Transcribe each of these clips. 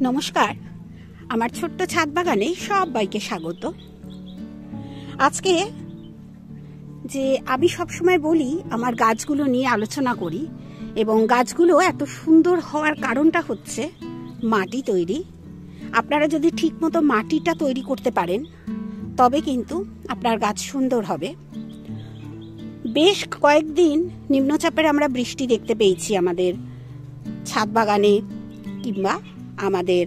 নমস্কার, আমার ছোট্ট ছাদ বাগানে সবাইকে স্বাগত। আজকে যে আমি সবসময় বলি আমার গাছগুলো নিয়ে আলোচনা করি, এবং গাছগুলো এত সুন্দর হওয়ার কারণটা হচ্ছে মাটি তৈরি। আপনারা যদি ঠিকমতো মাটিটা তৈরি করতে পারেন তবে কিন্তু আপনার গাছ সুন্দর হবে। বেশ কয়েকদিন নিম্নচাপের আমরা বৃষ্টি দেখতে পেয়েছি আমাদের ছাদ বাগানে কিংবা আমাদের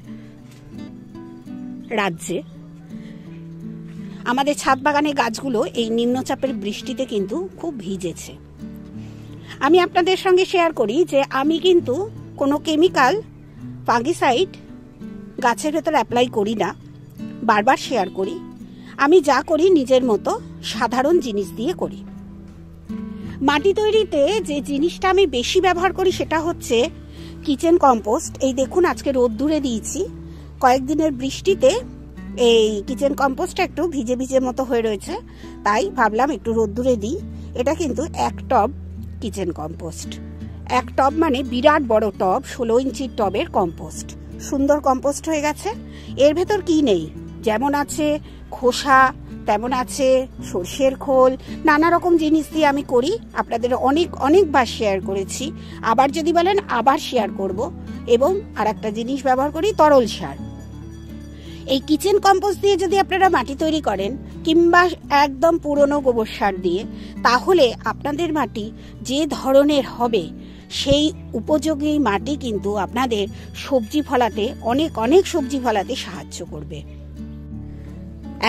রাজ্যে। আমাদের ছাদ বাগানে গাছগুলো এই নিম্নচাপের বৃষ্টিতে কিন্তু খুব ভিজেছে। আমি আপনাদের সঙ্গে শেয়ার করি যে আমি কিন্তু কোনো কেমিক্যাল ফাঙ্গিসাইড গাছের ভেতর অ্যাপ্লাই করি না, বারবার শেয়ার করি। আমি যা করি নিজের মতো সাধারণ জিনিস দিয়ে করি। মাটি তৈরিতে যে জিনিসটা আমি বেশি ব্যবহার করি সেটা হচ্ছে কিচেন কম্পোস্ট। এই দেখুন, আজকে রোদ্দুরে দিয়েছি। কয়েকদিনের বৃষ্টিতে এই কিচেন কম্পোস্টটা একটু ভিজে ভিজে মতো হয়ে রয়েছে, তাই ভাবলাম একটু রোদ্দুরে দিই। এটা কিন্তু 1 টব কিচেন কম্পোস্ট। 1 টব মানে বিরাট বড় টব, 16 ইঞ্চির টবের কম্পোস্ট। সুন্দর কম্পোস্ট হয়ে গেছে। এর ভেতর কি নেই, যেমন আছে খোসা, তেমন আছে সর্ষের খোল, নানা রকম জিনিস দিয়ে আমি করি। আপনাদের অনেকবার শেয়ার করেছি, আবার যদি বলেন আবার শেয়ার করব। এবং আর একটা জিনিস ব্যবহার করি, তরল সার। এই কিচেন কম্পোস্ট দিয়ে যদি আপনারা মাটি তৈরি করেন কিংবা একদম পুরনো গোবর সার দিয়ে, তাহলে আপনাদের মাটি যে ধরনের হবে সেই উপযোগী মাটি কিন্তু আপনাদের সবজি ফলাতে অনেক সবজি ফলাতে সাহায্য করবে।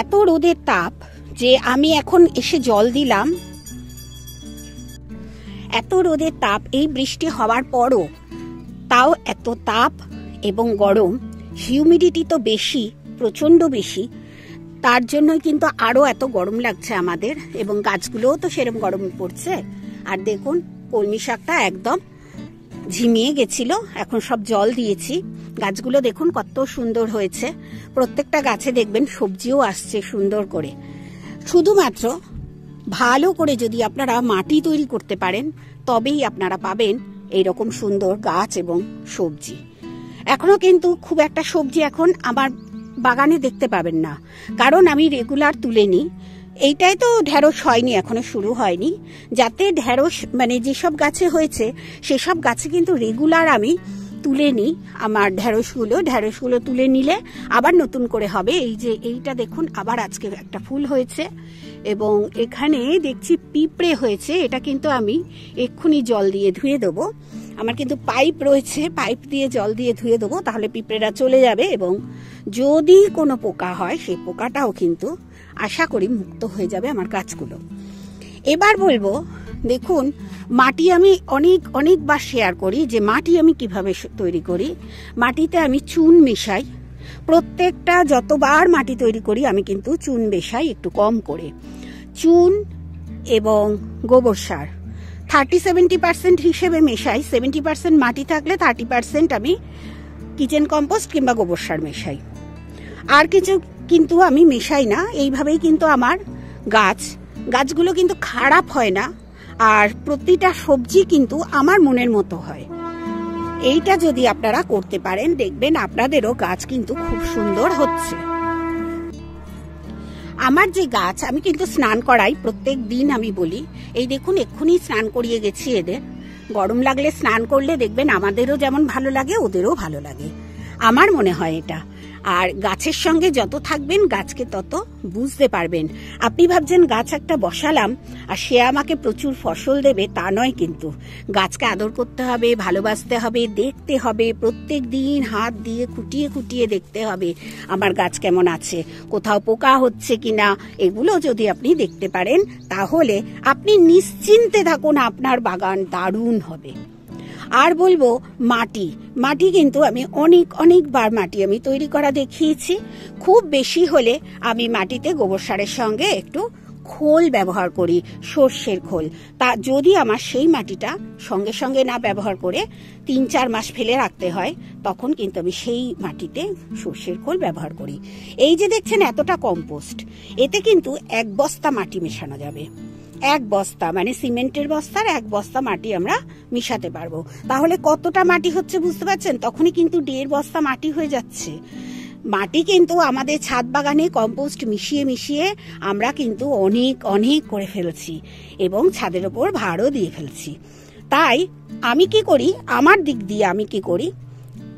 এত রোদের তাপ যে আমি এখন এসে জল দিলাম। এত রোদের তাপ, এই বৃষ্টি হওয়ার পরও তাও এত তাপ এবং গরম, হিউমিডিটি তো বেশি, প্রচন্ড বেশি। তার জন্যই কিন্তু আরো এত গরম লাগছে আমাদের, এবং গাছগুলোও তো সেরকম গরম পড়ছে। আর দেখুন, কলমি শাকটা একদম ঝিমিয়ে গেছিল, এখন সব জল দিয়েছি। গাছগুলো দেখুন কত সুন্দর হয়েছে। প্রত্যেকটা গাছে দেখবেন সবজিও আসছে সুন্দর করে। শুধুমাত্র ভালো করে যদি আপনারা মাটি তৈরি করতে পারেন তবেই আপনারা পাবেন এইরকম সুন্দর গাছ এবং সবজি। এখনো কিন্তু খুব একটা সবজি এখন আমার বাগানে দেখতে পাবেন না, কারণ আমি রেগুলার তুলে নিই। এইটাই তো ঢেঁড়স হয়নি, এখনো শুরু হয়নি। যাতে ঢেঁড়স মানে যেসব গাছে হয়েছে সেসব গাছে কিন্তু রেগুলার আমি তুলে নিই আমার ঢেঁড়সগুলো তুলে নিলে আবার নতুন করে হবে। এই যে এইটা দেখুন, আবার আজকে একটা ফুল হয়েছে, এবং এখানে দেখছি পিঁপড়ে হয়েছে। এটা কিন্তু আমি এক্ষুনি জল দিয়ে ধুয়ে দেবো। আমার কিন্তু পাইপ রয়েছে, পাইপ দিয়ে জল দিয়ে ধুয়ে দেবো, তাহলে পিঁপড়েরা চলে যাবে। এবং যদি কোনো পোকা হয় সেই পোকাটাও কিন্তু আশা করি মুক্ত হয়ে যাবে আমার গাছগুলো। এবার বলবো, দেখুন মাটি আমি অনেকবার শেয়ার করি যে মাটি আমি কিভাবে তৈরি করি। মাটিতে আমি চুন মেশাই। প্রত্যেকটা যতবার মাটি তৈরি করি আমি কিন্তু চুন মেশাই একটু কম করে। চুন এবং গোবর সার 30-70% হিসেবে মেশাই। 70% মাটি থাকলে 30% আমি কিচেন কম্পোস্ট কিংবা গোবর সার মেশাই। আর কিছু কিন্তু আমি মেশাই না। এইভাবেই কিন্তু আমার গাছগুলো কিন্তু খারাপ হয় না, আর প্রতিটা সবজি কিন্তু আমার মনের মতো হয়। এইটা যদি আপনারা করতে পারেন দেখবেন আপনাদেরও গাছ কিন্তু খুব সুন্দর হচ্ছে। আমার যে গাছ আমি কিন্তু স্নান করাই প্রত্যেক দিন। আমি বলি, এই দেখুন এক্ষুনি স্নান করিয়ে গেছি এদের। গরম লাগলে স্নান করলে দেখবেন আমাদেরও যেমন ভালো লাগে ওদেরও ভালো লাগে, আমার মনে হয় এটা। আর গাছের সঙ্গে যত থাকবেন গাছকে তত বুঝতে পারবেন। আপনি ভাবছেন গাছ একটা বসালাম আর সে আমাকে প্রচুর ফসল দেবে, তা নয় কিন্তু। গাছকে আদর করতে হবে, ভালোবাসতে হবে, দেখতে হবে। প্রত্যেক দিন হাত দিয়ে খুঁটিয়ে দেখতে হবে আমার গাছ কেমন আছে, কোথাও পোকা হচ্ছে কিনা। এগুলো যদি আপনি দেখতে পারেন তাহলে আপনি নিশ্চিন্তে থাকুন, আপনার বাগান দারুণ হবে। আর বলবো মাটি কিন্তু আমি অনেকবার মাটি আমি তৈরি করা দেখিয়েছি। খুব বেশি হলে আমি মাটিতে গোবর সারের সঙ্গে একটু খোল ব্যবহার করি, সর্ষের খোল। তা যদি আমার সেই মাটিটা সঙ্গে সঙ্গে না ব্যবহার করে 3-4 মাস ফেলে রাখতে হয়, তখন কিন্তু আমি সেই মাটিতে সর্ষের খোল ব্যবহার করি। এই যে দেখছেন এতটা কম্পোস্ট, এতে কিন্তু 1 বস্তা মাটি মেশানো যাবে। 1 বস্তা, মানে সিমেন্টের বস্তার 1 বস্তা মাটি আমরা মিশাতে পারবো। তাহলে কতটা মাটি হচ্ছে বুঝতে পারছেন? তখনই কিন্তু 1.5 বস্তা মাটি হয়ে যাচ্ছে। মাটি কিন্তু আমাদের ছাদ বাগানে কম্পোস্ট মিশিয়ে মিশিয়ে আমরা কিন্তু অনেক অনেক করে ফেলছি এবং ছাদের ওপর ভারও দিয়ে ফেলছি। তাই আমি কি করি, আমার দিক দিয়ে আমি কি করি,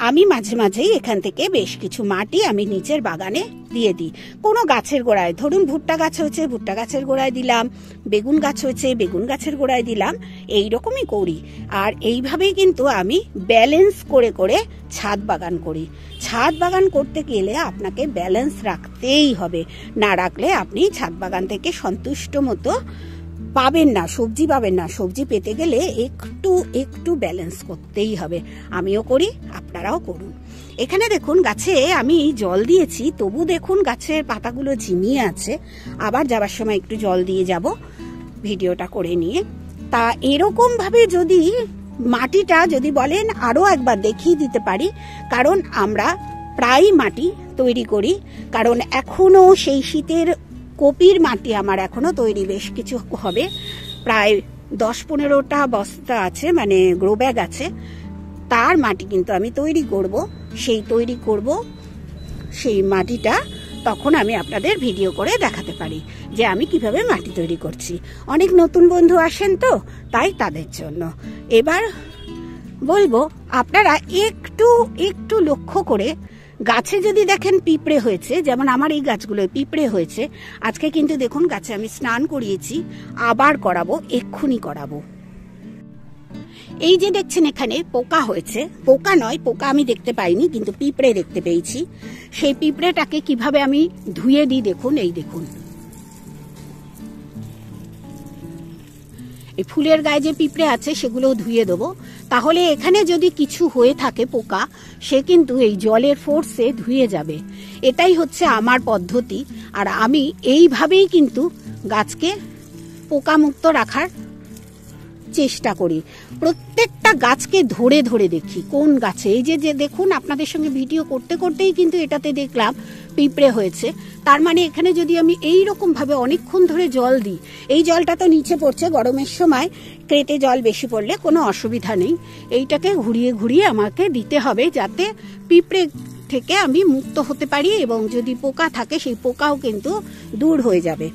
আমি মাঝে মাঝেই এখান থেকে বেশ কিছু মাটি আমি নিচের বাগানে দিয়ে দিই। কোনো গাছের গোড়ায়, ধরুন ভুট্টা গাছ হয়েছে ভুট্টা গাছের গোড়ায় দিলাম, বেগুন গাছ হয়েছে বেগুন গাছের গোড়ায় দিলাম, এই রকমই করি। আর এইভাবেই কিন্তু আমি ব্যালেন্স করে করে ছাদ বাগান করি। ছাদ বাগান করতে গেলে আপনাকে ব্যালেন্স রাখতেই হবে, না রাখলে আপনি ছাদ বাগান থেকে সন্তুষ্ট মতো পাবেন না, সবজি পাবেন না। সবজি পেতে গেলে একটু একটু ব্যালেন্স করতেই হবে। আমিও করি, আপনারাও করুন। এখানে দেখুন গাছে আমি জল দিয়েছি, তবু দেখুন গাছের পাতাগুলো ঝিমিয়ে আছে। আবার যাবার সময় একটু জল দিয়ে যাব ভিডিওটা করে নিয়ে। তা এরকম ভাবে যদি মাটিটা যদি বলেন আরো একবার দেখিয়ে দিতে পারি, কারণ আমরা প্রায় মাটি তৈরি করি, কারণ এখনো সেই শীতের কপির মাটি আমার এখনো তৈরি বেশ কিছু হবে, প্রায় 10-15টা বস্তা আছে, মানে গ্রো ব্যাগ আছে, তার মাটি কিন্তু আমি তৈরি করব। সেই মাটিটা তখন আমি আপনাদের ভিডিও করে দেখাতে পারি যে আমি কিভাবে মাটি তৈরি করছি। অনেক নতুন বন্ধু আসেন তো, তাই তাদের জন্য এবার বলবো আপনারা একটু একটু লক্ষ্য করে, গাছে যদি দেখেন পিঁপড়ে হয়েছে, যেমন আমার এই গাছগুলোয় পিঁপড়ে হয়েছে, আজকে কিন্তু দেখুন গাছে আমি স্নান করিয়েছি, আবার করাবো, এক্ষুনি করাবো। এই যে দেখছেন এখানে পোকা হয়েছে, পোকা নয়, পোকা আমি দেখতে পাইনি, কিন্তু পিঁপড়ে দেখতে পেয়েছি। সেই পিঁপড়েটাকে কিভাবে আমি ধুয়ে দিই দেখুন, এই দেখুন এই ফুলের গায়ে যে পিঁপড়ে আছে সেগুলোও ধুয়ে দেবো। তাহলে এখানে যদি কিছু হয়ে থাকে পোকা, সে কিন্তু এই জলের ফোর্সে ধুয়ে যাবে। এটাই হচ্ছে আমার পদ্ধতি, আর আমি এইভাবেই কিন্তু গাছকে পোকামুক্ত রাখার চেষ্টা করি। প্রত্যেকটা গাছকে ধরে ধরে দেখি কোন গাছে, এই যে দেখুন আপনাদের সঙ্গে ভিডিও করতে করতেই কিন্তু এটাতে দেখলাম পিঁপড়ে হয়েছে। তার মানে এখানে যদি আমি এই রকম ভাবে অনেকক্ষণ ধরে জল দিই, এই জলটা তো নিচে পড়ছে, গরমের সময় ক্রেটে জল বেশি পড়লে কোনো অসুবিধা নেই, এইটাকে ঘুরিয়ে ঘুরিয়ে আমাকে দিতে হবে যাতে পিঁপড়ে থেকে আমি মুক্ত হতে পারি, এবং যদি পোকা থাকে সেই পোকাও কিন্তু দূর হয়ে যাবে।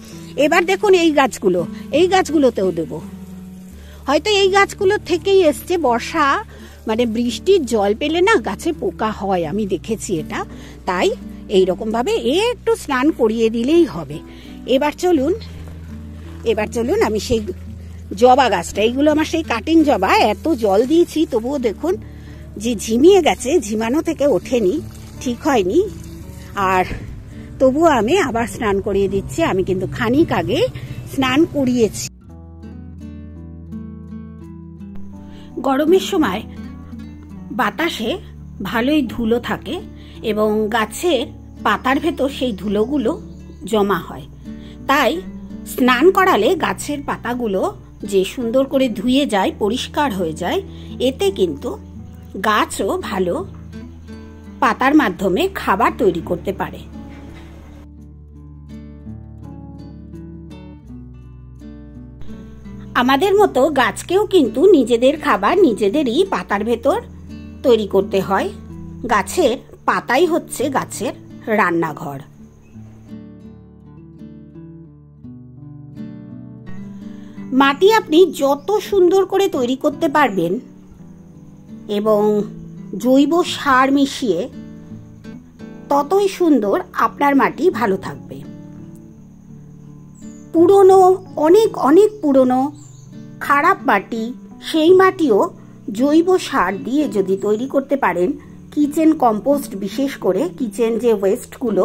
এবার দেখুন এই গাছগুলোতেও দেবো। হয়তো এই গাছগুলো থেকেই এসছে, বর্ষা মানে বৃষ্টির জল পেলে না গাছে পোকা হয়, আমি দেখেছি এটা। তাই এইরকম ভাবে একটু স্নান করিয়ে দিলেই হবে। এবার চলুন আমি সেই জবা গাছটা, এইগুলো আমার সেই কাটিং জবা, এত জল দিয়েছি তবুও দেখুন যে ঝিমিয়ে গেছে, ঝিমানো থেকে ওঠেনি, ঠিক হয়নি, আর তবুও আমি আবার স্নান করিয়ে দিচ্ছি। আমি কিন্তু খানিক আগে স্নান করিয়েছি। গরমের সময় বাতাসে ভালোই ধুলো থাকে এবং গাছের পাতার ভেতর সেই ধুলোগুলো জমা হয়, তাই স্নান করালে গাছের পাতাগুলো যে সুন্দর করে ধুয়ে যায়, পরিষ্কার হয়ে যায়, এতে কিন্তু গাছও ভালো পাতার মাধ্যমে খাবার তৈরি করতে পারে। আমাদের মতো গাছকেও কিন্তু নিজেদের খাবার নিজেদেরই পাতার ভেতর তৈরি করতে হয়। গাছের পাতাই হচ্ছে গাছের রান্নাঘর। মাটি আপনি যত সুন্দর করে তৈরি করতে পারবেন এবং জৈব সার মিশিয়ে, ততই সুন্দর আপনার মাটি ভালো থাকবে। পুরনো, অনেক অনেক পুরনো খারাপ মাটি, সেই মাটিও জৈব সার দিয়ে যদি তৈরি করতে পারেন, কিচেন কম্পোস্ট, বিশেষ করে কিচেন যে ওয়েস্টগুলো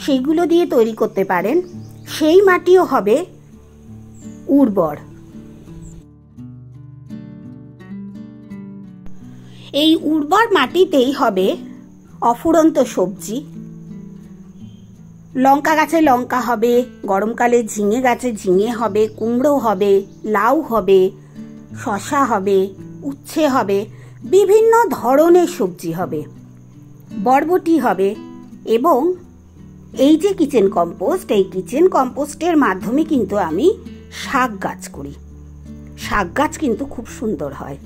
সেইগুলো দিয়ে তৈরি করতে পারেন, সেই মাটিও হবে উর্বর। এই উর্বর মাটিতেই হবে অফুরন্ত সবজি। লঙ্কা গাছে লঙ্কা হবে, গরমকালে ঝিঙে গাছে ঝিঙে হবে, কুমড়ো হবে, লাউ হবে, শসা হবে, উচ্ছে হবে, বিভিন্ন ধরনের সবজি হবে, বরবটি হবে। এবং এই যে কিচেন কম্পোস্ট, এই কিচেন কম্পোস্টের মাধ্যমে কিন্তু আমি শাক গাছ করি। শাক গাছ কিন্তু খুব সুন্দর হয়।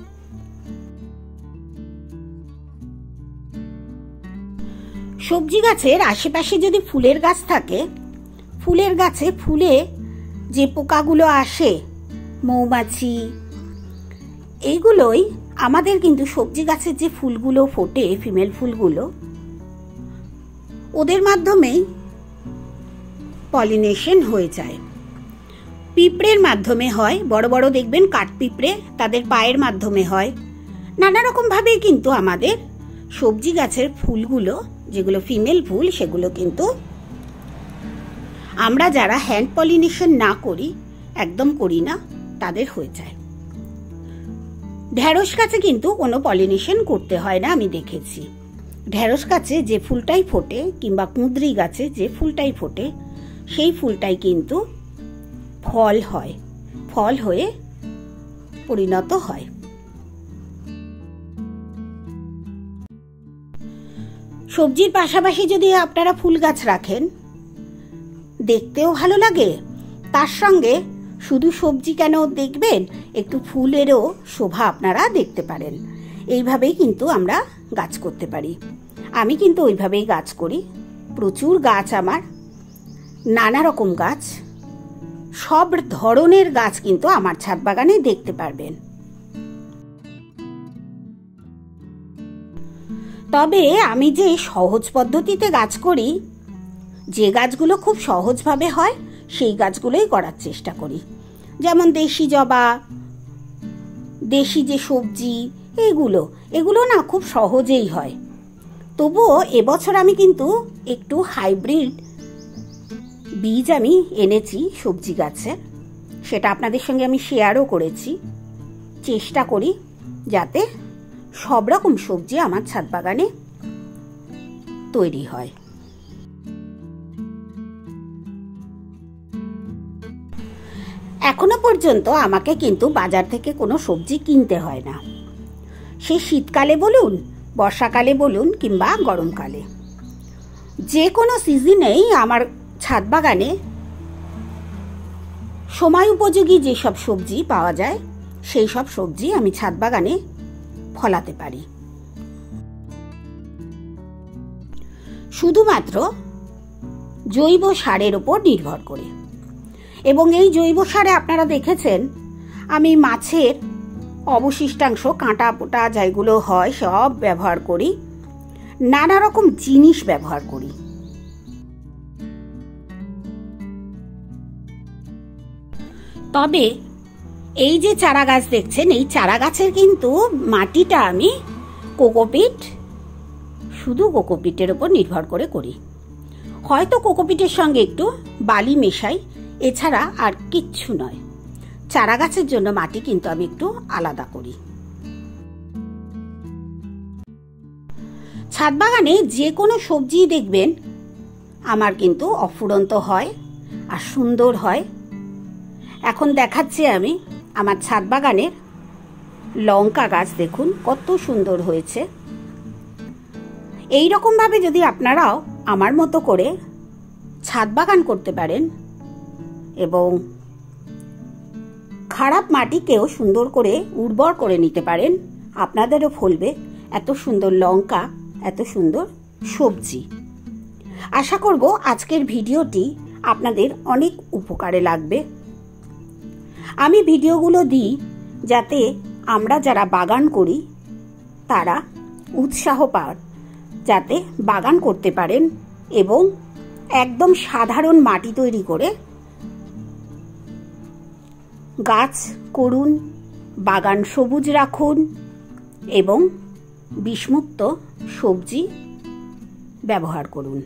সবজি গাছের আশেপাশে যদি ফুলের গাছ থাকে, ফুলের গাছে ফুলে যে পোকাগুলো আসে, মৌমাছি, এইগুলোই আমাদের কিন্তু সবজি গাছের যে ফুলগুলো ফোটে, ফিমেল ফুলগুলো, ওদের মাধ্যমেই পলিনেশন হয়ে যায়। পিঁপড়ের মাধ্যমে হয়, বড় বড় দেখবেন কাঠ পিঁপড়ে, তাদের পায়ের মাধ্যমে হয়। নানা রকমভাবেই কিন্তু আমাদের সবজি গাছের ফুলগুলো, যেগুলো ফিমেল ফুল, সেগুলো কিন্তু আমরা যারা হ্যান্ড পলিনেশন না করি, একদম করি না, তাদের হয়ে যায়। ঢেঁড়স গাছে কিন্তু কোনো পলিনেশন করতে হয় না, আমি দেখেছি। ঢেঁড়স গাছে যে ফুলটাই ফোটে, কিংবা কুঁদরি গাছে যে ফুলটাই ফোটে, সেই ফুলটাই কিন্তু ফল হয়, ফল হয়ে পরিণত হয়। সবজির পাশাপাশি যদি আপনারা ফুল গাছ রাখেন, দেখতেও ভালো লাগে, তার সঙ্গে শুধু সবজি কেন দেখবেন, একটু ফুলেরও শোভা আপনারা দেখতে পারেন। এইভাবেই কিন্তু আমরা গাছ করতে পারি। আমি কিন্তু ওইভাবেই গাছ করি। প্রচুর গাছ আমার, নানা রকম গাছ, সব ধরনের গাছ কিন্তু আমার ছাদ বাগানে দেখতে পারবেন। তবে আমি যে সহজ পদ্ধতিতে গাছ করি, যে গাছগুলো খুব সহজভাবে হয়, সেই গাছগুলোই করার চেষ্টা করি। যেমন দেশি জবা, দেশি যে সবজি, এগুলো না খুব সহজেই হয়। তবুও এবছর আমি কিন্তু একটু হাইব্রিড বীজ আমি এনেছি সবজি গাছের, সেটা আপনাদের সঙ্গে আমি শেয়ারও করেছি। চেষ্টা করি যাতে সব রকম সবজি আমার ছাদ বাগানে তৈরি হয়। এখনো পর্যন্ত আমাকে কিন্তু বাজার থেকে কোনো সবজি কিনতে হয় না, সে শীতকালে বলুন, বর্ষাকালে বলুন, কিংবা গরমকালে, যে কোনো সিজনেই আমার ছাদ বাগানে সময় উপযোগী যেসব সবজি পাওয়া যায়, সেই সব সবজি আমি ছাদ বাগানে ফলাতে পারি। শুধুমাত্র জৈব সারের উপর নির্ভর করে। এবং এই জৈব সারে আপনারা দেখেছেন আমি মাছের অবশিষ্টাংশ, কাঁটা পোটা যেগুলো হয়, সব ব্যবহার করি, নানা রকম জিনিস ব্যবহার করি। তবে এই যে চারা গাছ দেখছেন, এই চারা গাছের কিন্তু মাটিটা আমি কোকোপিট, শুধু কোকোপিটের উপর নির্ভর করে করি। হয়তো কোকোপিটের সঙ্গে একটু বালি মেশাই, এছাড়া আর কিচ্ছু নয়। চারা গাছের জন্য মাটি কিন্তু আমি একটু আলাদা করি। ছাদ বাগানে যে কোনো সবজি দেখবেন আমার কিন্তু অফুরন্ত হয় আর সুন্দর হয়। এখন দেখাচ্ছি আমি আমার ছাদ বাগানের লঙ্কা গাছ, দেখুন কত সুন্দর হয়েছে। এই রকমভাবে যদি আপনারাও আমার মতো করে ছাদ বাগান করতে পারেন এবং খারাপ মাটিকেও সুন্দর করে উর্বর করে নিতে পারেন, আপনাদেরও ফলবে এত সুন্দর লঙ্কা, এত সুন্দর সবজি। আশা করব আজকের ভিডিওটি আপনাদের অনেক উপকারে লাগবে। আমি ভিডিওগুলো দিই যাতে আমরা যারা বাগান করি তারা উৎসাহ পান, যাতে বাগান করতে পারেন এবং একদম সাধারণ মাটি তৈরি করে গাছ করুন, বাগান সবুজ রাখুন এবং বিষমুক্ত সবজি ব্যবহার করুন।